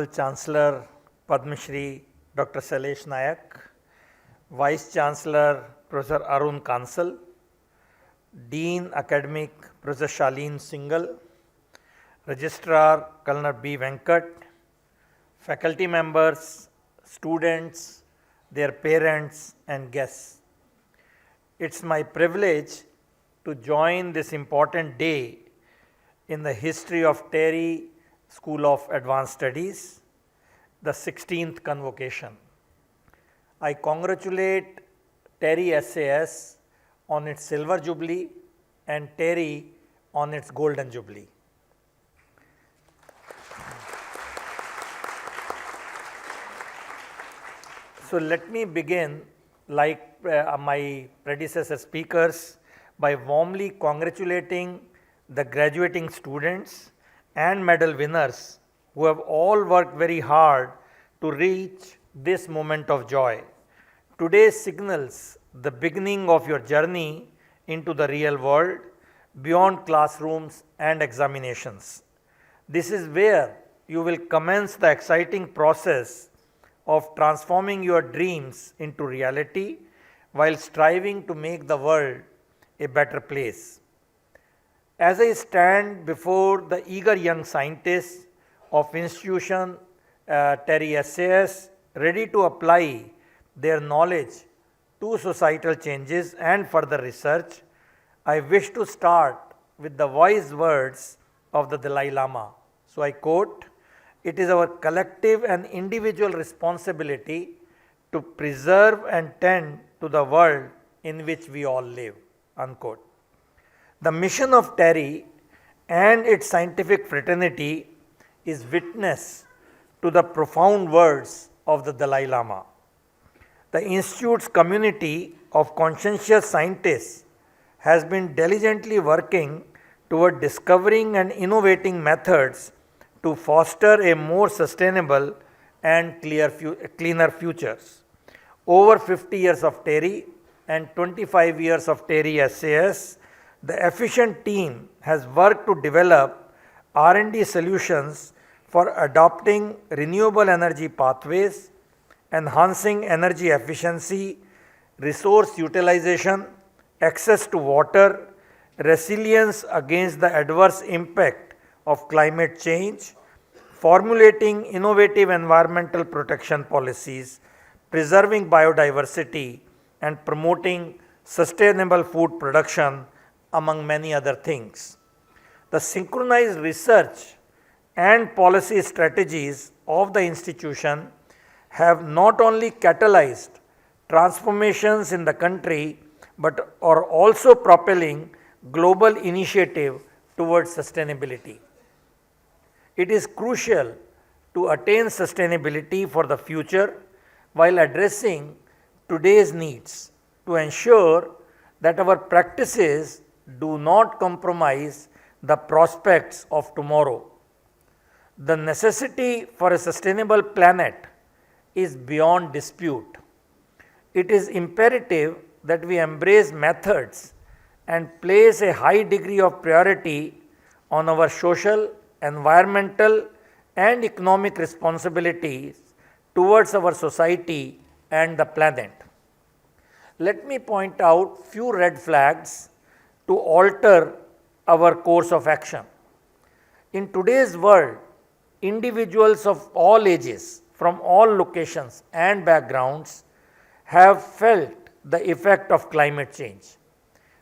Chancellor Padma Shri Dr. Sailesh Nayak, Vice Chancellor Professor Arun Kansal, Dean Academic Professor Shaleen Singhal, Registrar Colonel B. Venkat, faculty members, students, their parents and guests. It's my privilege to join this important day in the history of TERI School of Advanced Studies, the 16th Convocation. I congratulate TERI SAS on its Silver Jubilee and TERI on its Golden Jubilee. So let me begin, like my predecessor speakers, by warmly congratulating the graduating students and medal winners who have all worked very hard to reach this moment of joy. Today signals the beginning of your journey into the real world beyond classrooms and examinations. This is where you will commence the exciting process of transforming your dreams into reality while striving to make the world a better place. As I stand before the eager young scientists of institution TERI SAS ready to apply their knowledge to societal changes and further research, I wish to start with the wise words of the Dalai Lama. So I quote, "It is our collective and individual responsibility to preserve and tend to the world in which we all live." Unquote. The mission of TERI and its scientific fraternity is witness to the profound words of the Dalai Lama. The Institute's community of conscientious scientists has been diligently working toward discovering and innovating methods to foster a more sustainable and cleaner futures. Over 50 years of TERI and 25 years of TERI SAS, the efficient team has worked to develop R&D solutions for adopting renewable energy pathways, enhancing energy efficiency, resource utilization, access to water, resilience against the adverse impact of climate change, formulating innovative environmental protection policies, preserving biodiversity, and promoting sustainable food production, among many other things. The synchronized research and policy strategies of the institution have not only catalyzed transformations in the country, but are also propelling global initiative towards sustainability. It is crucial to attain sustainability for the future while addressing today's needs to ensure that our practices do not compromise the prospects of tomorrow. The necessity for a sustainable planet is beyond dispute. It is imperative that we embrace methods and place a high degree of priority on our social, environmental, and economic responsibilities towards our society and the planet. Let me point out few red flags to alter our course of action. In today's world, individuals of all ages, from all locations and backgrounds, have felt the effect of climate change,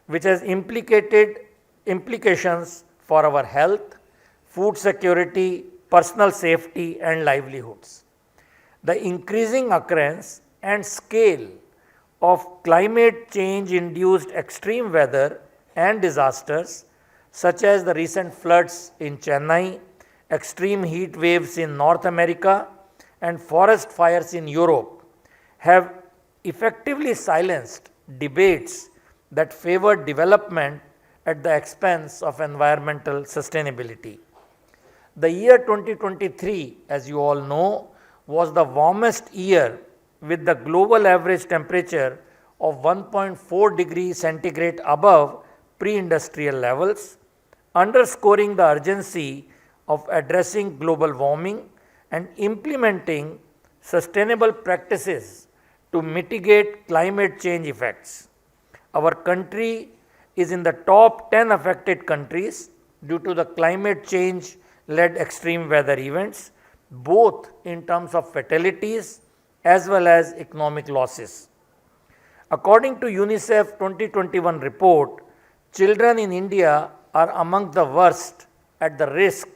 which has implications for our health, food security, personal safety, and livelihoods. The increasing occurrence and scale of climate change induced extreme weather and disasters, such as the recent floods in Chennai, extreme heat waves in North America, and forest fires in Europe, have effectively silenced debates that favor development at the expense of environmental sustainability. The year 2023, as you all know, was the warmest year with the global average temperature of 1.4 degrees centigrade above pre-industrial levels, underscoring the urgency of addressing global warming and implementing sustainable practices to mitigate climate change effects. Our country is in the top 10 affected countries due to the climate change led extreme weather events, both in terms of fatalities as well as economic losses. According to UNICEF 2021 report, children in India are among the worst at the risk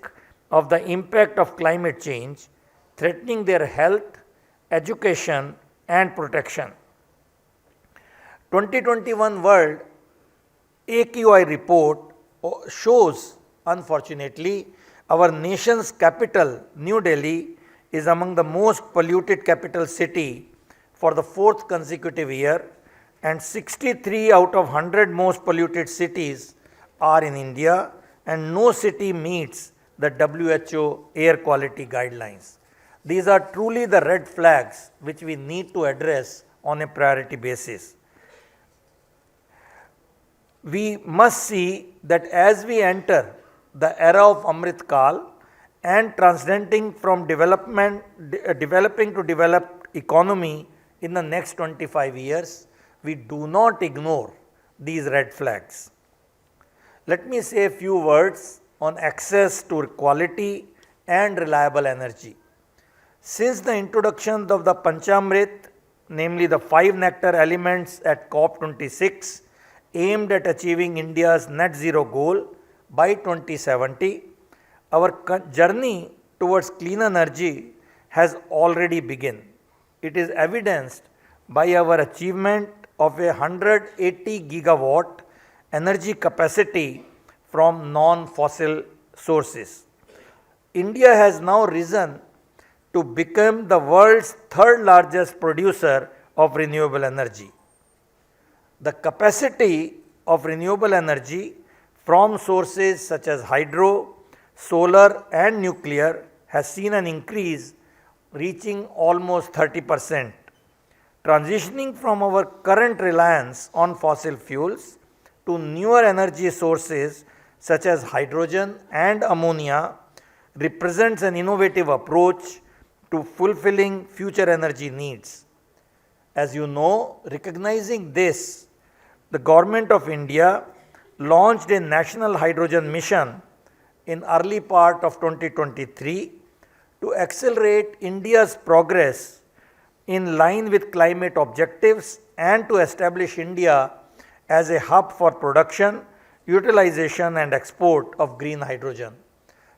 of the impact of climate change, threatening their health, education and protection. 2021 World AQI report shows, unfortunately, our nation's capital, New Delhi, is among the most polluted capital city for the fourth consecutive year, and 63 out of 100 most polluted cities are in India, and no city meets the WHO air quality guidelines. These are truly the red flags which we need to address on a priority basis. We must see that as we enter the era of Amrit Kal and transcending from developing to developed economy in the next 25 years, we do not ignore these red flags. Let me say a few words on access to quality and reliable energy. Since the introduction of the Panchamrit, namely the 5 nectar elements at COP26, aimed at achieving India's net zero goal by 2070, our journey towards clean energy has already begun. It is evidenced by our achievement of a 180 gigawatt energy capacity from non-fossil sources. India has now risen to become the world's third largest producer of renewable energy. The capacity of renewable energy from sources such as hydro, solar and nuclear has seen an increase reaching almost 30%. Transitioning from our current reliance on fossil fuels to newer energy sources such as hydrogen and ammonia represents an innovative approach to fulfilling future energy needs. As you know, recognizing this, the Government of India launched a national hydrogen mission in early part of 2023 to accelerate India's progress in line with climate objectives and to establish India as a hub for production, utilization and export of green hydrogen.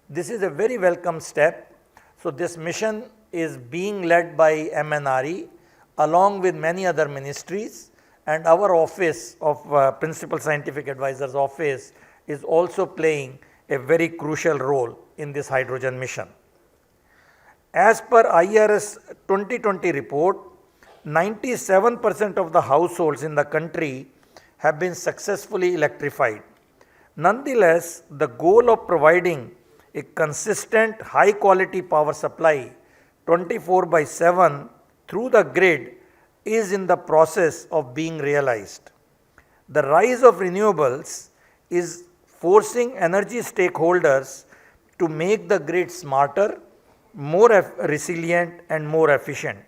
This is a very welcome step. So this mission is being led by MNRE along with many other ministries, and our office of Principal Scientific Advisor's office is also playing a very crucial role in this hydrogen mission. As per IRS 2020 report, 97% of the households in the country have been successfully electrified. Nonetheless, the goal of providing a consistent high quality power supply 24/7 through the grid is in the process of being realized. The rise of renewables is forcing energy stakeholders to make the grid smarter, more resilient and more efficient.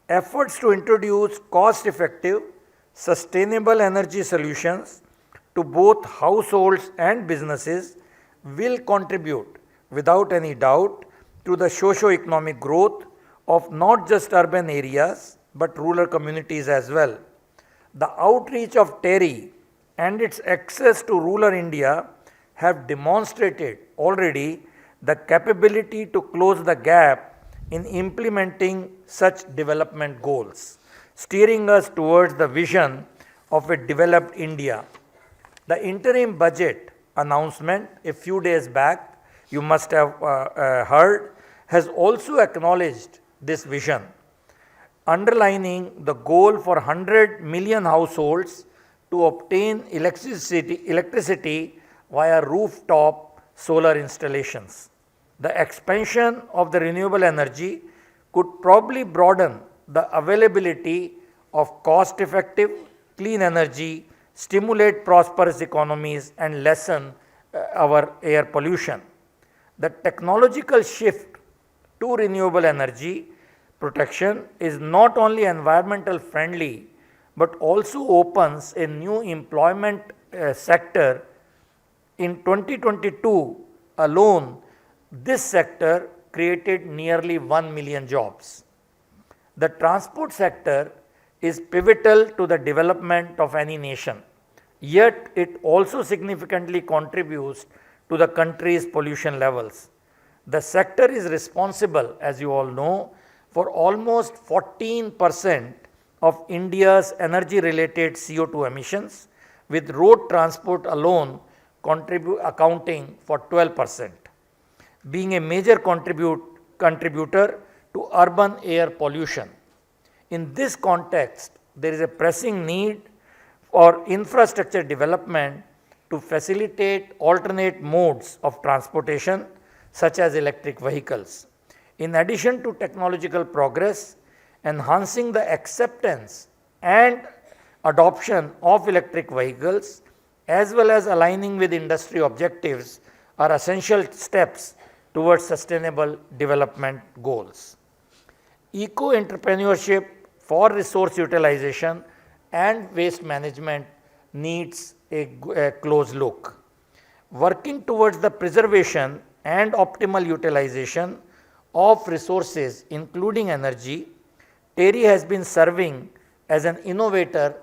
Efforts to introduce cost-effective, sustainable energy solutions to both households and businesses will contribute without any doubt to the socio-economic growth of not just urban areas but rural communities as well. The outreach of TERI and its access to rural India have demonstrated already the capability to close the gap in implementing such development goals, steering us towards the vision of a developed India. The interim budget announcement a few days back, you must have heard, has also acknowledged this vision, underlining the goal for 100 million households to obtain electricity via rooftop solar installations. The expansion of the renewable energy could probably broaden the availability of cost-effective, clean energy, stimulate prosperous economies and lessen our air pollution. The technological shift to renewable energy protection is not only environmental friendly but also opens a new employment sector. In 2022 alone, this sector created nearly 1 million jobs. The transport sector is pivotal to the development of any nation, yet it also significantly contributes to the country's pollution levels. The sector is responsible, as you all know, for almost 14% of India's energy related CO2 emissions, with road transport alone accounting for 12%, being a major contributor to urban air pollution. In this context, there is a pressing need for infrastructure development to facilitate alternate modes of transportation such as electric vehicles. In addition to technological progress, enhancing the acceptance and adoption of electric vehicles as well as aligning with industry objectives are essential steps towards sustainable development goals. Eco-entrepreneurship for resource utilization and waste management needs a close look. Working towards the preservation and optimal utilization of resources including energy, TERI has been serving as an innovator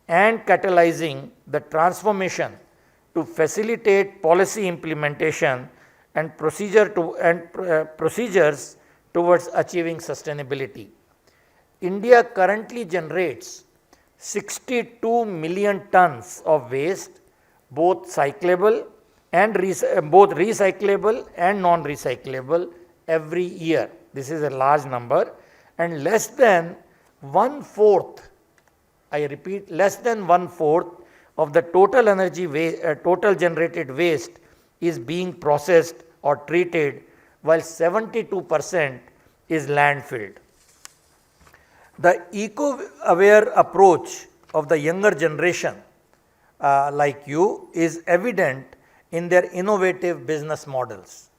and catalyzing the transformation to facilitate policy implementation and procedures towards achieving sustainability. India currently generates 62 million tons of waste, both recyclable and non-recyclable every year. This is a large number, and less than 1/4, I repeat, less than 1/4 of the total total generated waste is being processed or treated, while 72% is landfilled. The eco-aware approach of the younger generation like you is evident in their innovative business models.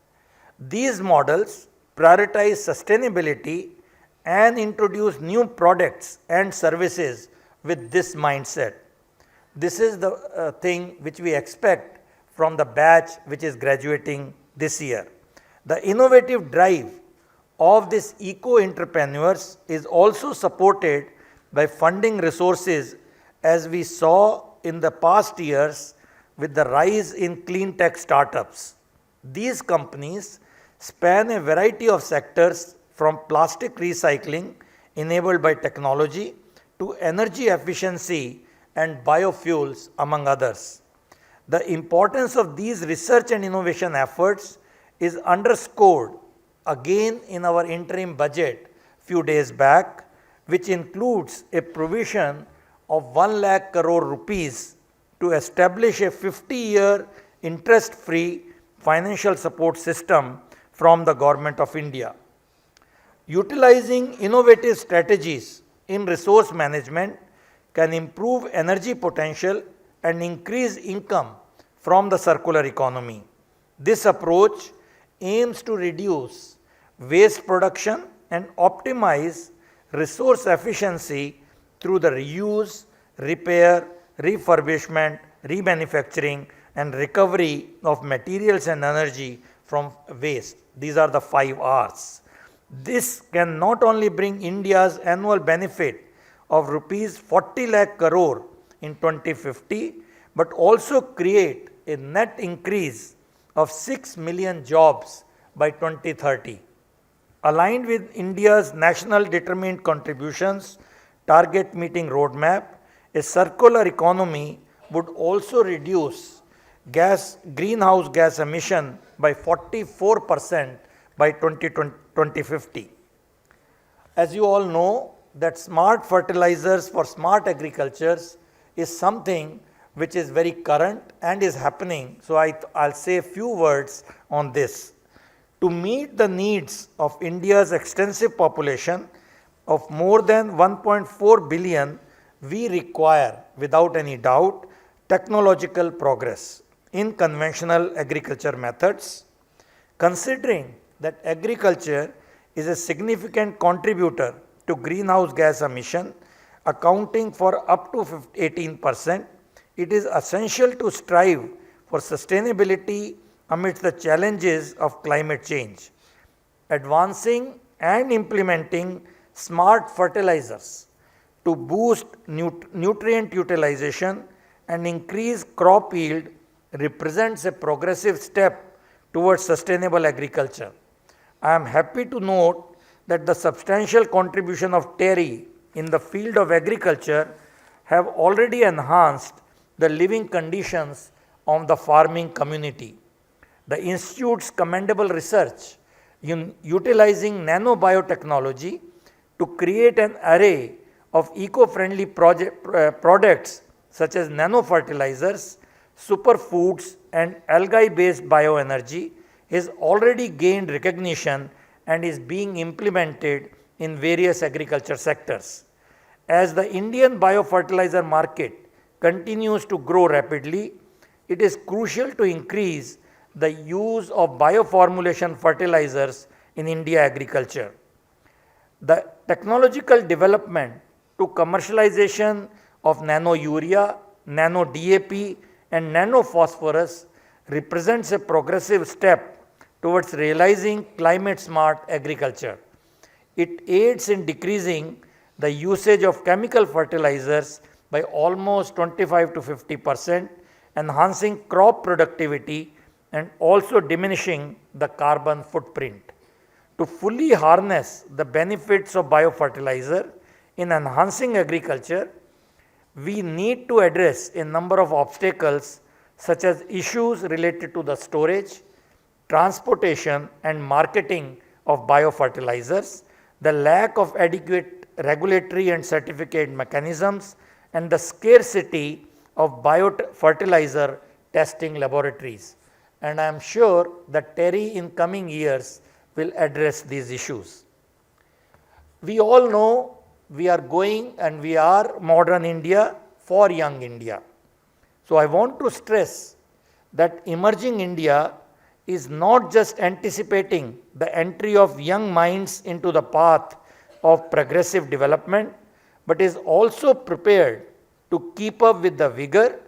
These models prioritize sustainability and introduce new products and services with this mindset. This is the thing which we expect from the batch which is graduating this year. The innovative drive of these eco-entrepreneurs is also supported by funding resources, as we saw in the past years with the rise in clean tech startups. These companies span a variety of sectors from plastic recycling enabled by technology to energy efficiency and biofuels, among others. The importance of these research and innovation efforts is underscored again in our interim budget few days back, which includes a provision of 1 lakh crore rupees to establish a 50-year interest-free financial support system from the Government of India. Utilizing innovative strategies in resource management can improve energy potential and increase income from the circular economy. This approach aims to reduce waste production and optimize resource efficiency through the reuse, repair, refurbishment, remanufacturing and recovery of materials and energy from waste. These are the 5 R's. This can not only bring India's annual benefit of rupees 40 lakh crore in 2050, but also create a net increase of 6 million jobs by 2030. Aligned with India's national determined contributions target meeting roadmap, a circular economy would also reduce greenhouse gas emission by 44% by 2050. As you all know, that smart fertilizers for smart agricultures is something which is very current and is happening. So I'll say a few words on this. To meet the needs of India's extensive population of more than 1.4 billion, we require, without any doubt, technological progress in conventional agriculture methods. Considering that agriculture is a significant contributor to greenhouse gas emission, accounting for up to 18%. It is essential to strive for sustainability amidst the challenges of climate change. Advancing and implementing smart fertilizers to boost nutrient utilization and increase crop yield represents a progressive step towards sustainable agriculture. I am happy to note that the substantial contribution of TERI in the field of agriculture have already enhanced the living conditions of the farming community. The Institute's commendable research in utilizing nanobiotechnology to create an array of eco-friendly products such as nanofertilizers, superfoods and algae-based bioenergy has already gained recognition and is being implemented in various agriculture sectors. As the Indian biofertilizer market continues to grow rapidly, it is crucial to increase the use of bioformulation fertilizers in India agriculture. The technological development to commercialization of nano urea, nano DAP and nano phosphorus represents a progressive step towards realizing climate smart agriculture. It aids in decreasing the usage of chemical fertilizers by almost 25 to 50%, enhancing crop productivity and also diminishing the carbon footprint. To fully harness the benefits of biofertilizer in enhancing agriculture, we need to address a number of obstacles such as issues related to the storage, transportation and marketing of biofertilizers, the lack of adequate regulatory and certificate mechanisms, and the scarcity of biofertilizer testing laboratories. And I am sure that TERI in coming years will address these issues. We all know we are going and we are modern India for young India. So I want to stress that emerging India is not just anticipating the entry of young minds into the path of progressive development, but is also prepared to keep up with the vigor,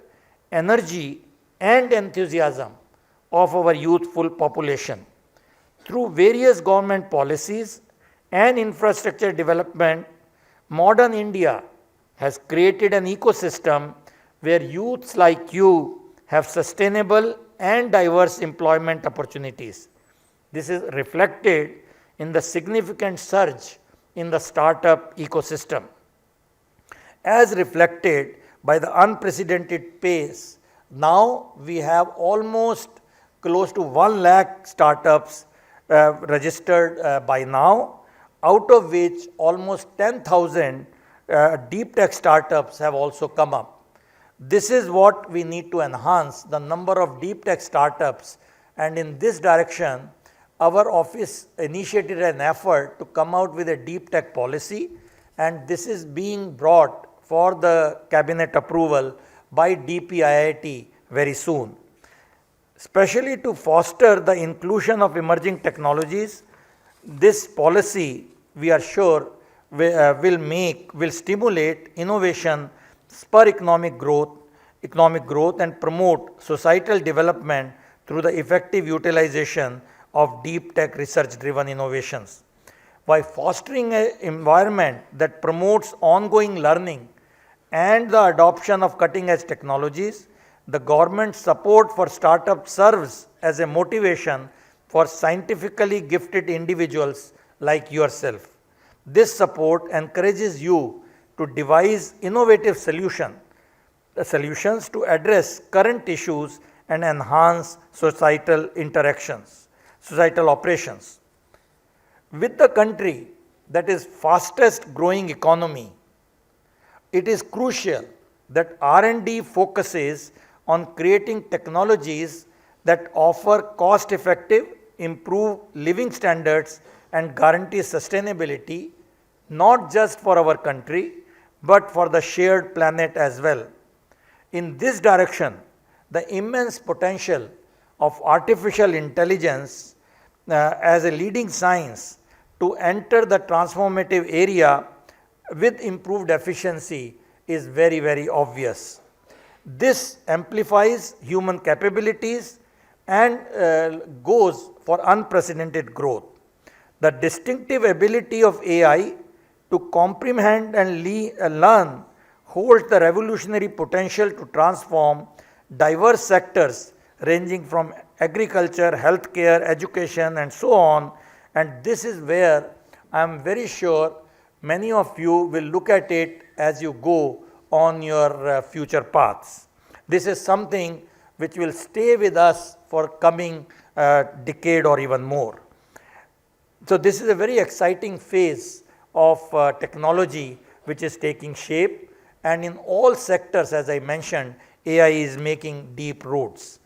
energy and enthusiasm of our youthful population. Through various government policies and infrastructure development, modern India has created an ecosystem where youths like you have sustainable and diverse employment opportunities. This is reflected in the significant surge in the startup ecosystem. As reflected by the unprecedented pace, now we have almost close to 1 lakh startups registered by now, out of which almost 10,000 deep tech startups have also come up. This is what we need to enhance, the number of deep tech startups, and in this direction our office initiated an effort to come out with a deep tech policy, and this is being brought for the cabinet approval by DPIIT very soon. Especially to foster the inclusion of emerging technologies, this policy we are sure will stimulate innovation, spur economic growth and promote societal development through the effective utilization of deep tech research driven innovations. By fostering an environment that promotes ongoing learning and the adoption of cutting edge technologies, the government support for startups serves as a motivation for scientifically gifted individuals like yourself. This support encourages you to devise innovative solutions to address current issues and enhance societal operations. With the country that is fastest growing economy, it is crucial that R&D focuses on creating technologies that offer cost effective, improve living standards and guarantee sustainability, not just for our country, but for the shared planet as well. In this direction, the immense potential of artificial intelligence as a leading science to enter the transformative area with improved efficiency is very, very obvious. This amplifies human capabilities and goes for unprecedented growth. The distinctive ability of AI to comprehend and learn holds the revolutionary potential to transform diverse sectors ranging from agriculture, healthcare, education and so on, and this is where I am very sure many of you will look at it as you go on your future paths. This is something which will stay with us for coming decade or even more. So this is a very exciting phase of technology which is taking shape, and in all sectors, as I mentioned, AI is making deep roots.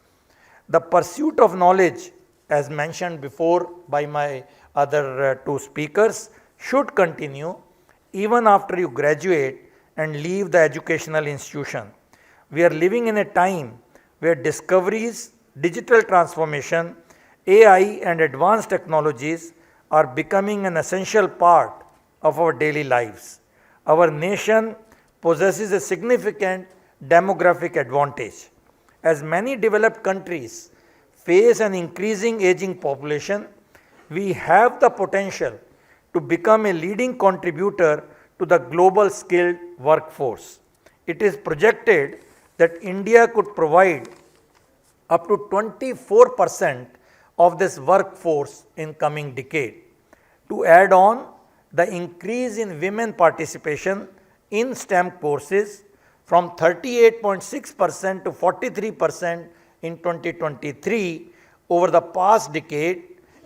The pursuit of knowledge, as mentioned before by my other two speakers, should continue even after you graduate and leave the educational institution. We are living in a time where discoveries, digital transformation, AI and advanced technologies are becoming an essential part of our daily lives. Our nation possesses a significant demographic advantage. As many developed countries face an increasing aging population, we have the potential to become a leading contributor to the global skilled workforce. It is projected that India could provide up to 24% of this workforce in coming decade. To add on, the increase in women participation in STEM courses from 38.6% to 43% in 2023 over the past decade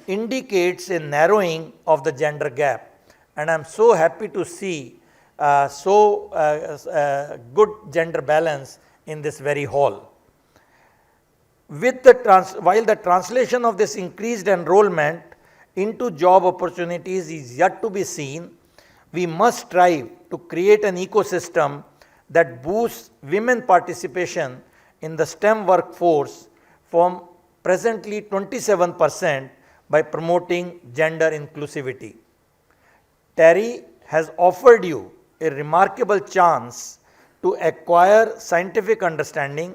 indicates a narrowing of the gender gap. And I am so happy to see good gender balance in this very hall. While the translation of this increased enrollment into job opportunities is yet to be seen, we must strive to create an ecosystem that boosts women participation in the STEM workforce from presently 27% by promoting gender inclusivity. TERI has offered you a remarkable chance to acquire scientific understanding,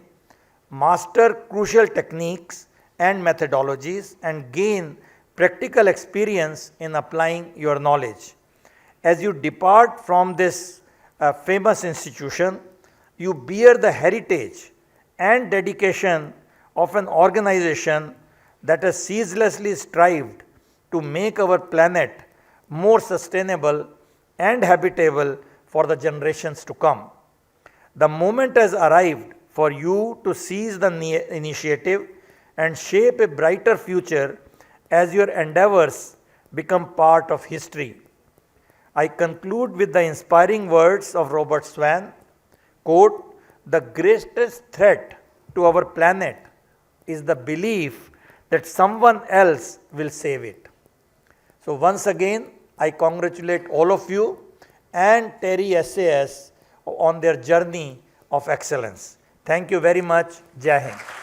master crucial techniques and methodologies, and gain practical experience in applying your knowledge. As you depart from this famous institution, you bear the heritage and dedication of an organization that has ceaselessly strived to make our planet more sustainable and habitable for the generations to come. The moment has arrived for you to seize the initiative and shape a brighter future as your endeavors become part of history. I conclude with the inspiring words of Robert Swan, quote, "The greatest threat to our planet is the belief that someone else will save it." So once again, I congratulate all of you and TERI SAS on their journey of excellence. Thank you very much. Jai Hind.